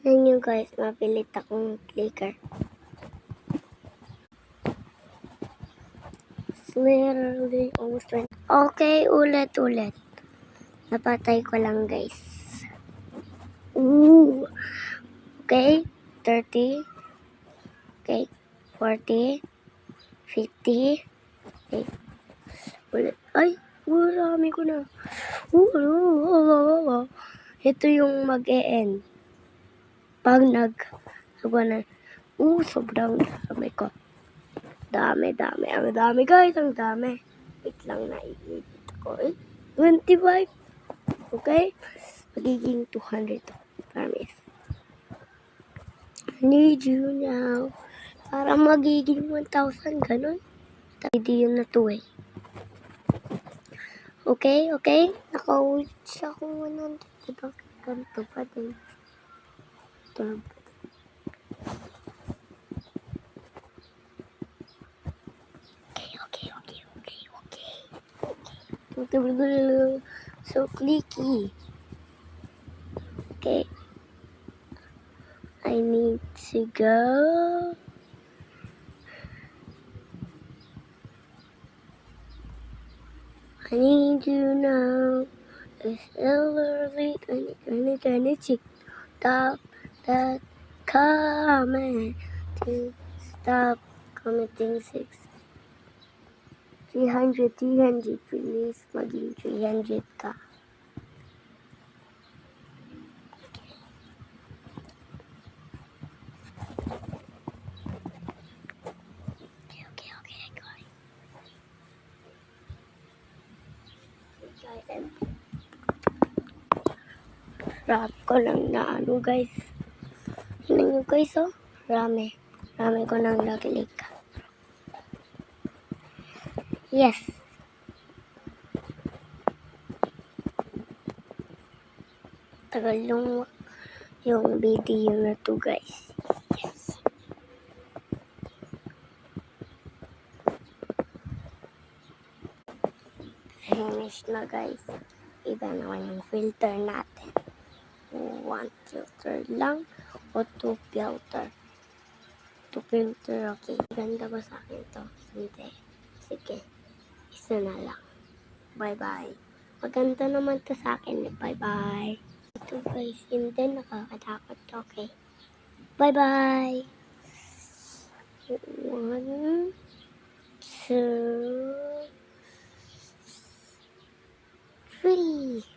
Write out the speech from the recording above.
Yan nyo guys, mapilit akong clicker. Literally almost went. Okay, ulit. Napatay ko lang guys. Ooh. Okay, 30. Okay, 40. 50. Okay. Ulit. Ay, marami ko na. Ito yung mag-e-end. Pag nag-100. Sobrang dami ko. Dami guys, ang dami. Wait lang, naiinit ko. 25. Okay? Magiging 200 to. Promise. I need you now. Para magiging 1,000, ganun. Hindi yun na to eh. Okay? Naka-reach ako 100. Bakit ganito pa din? Okay. So clicky. Okay. I need to go. I need you now. It's early 2026. Stop that comment to stop commenting 300, please. Maging 300 ka. Okay, guys. Rap ko lang na ano guys. Tingnan nyo guys oh. Rami ko nang nakilig. Yes. Tagal yung video na to guys. Yes. Finish na guys. Iba naman yung filter natin. 1 filter lang o 2 filter. 2 filter, okay. Ganda ba sa akin to? Hindi. Sige. Isa na lang. Bye-bye. Maganda naman to sa akin. Bye-bye. Ito guys, hindi nakakatakot. Okay. Bye-bye. 1, 2, 3.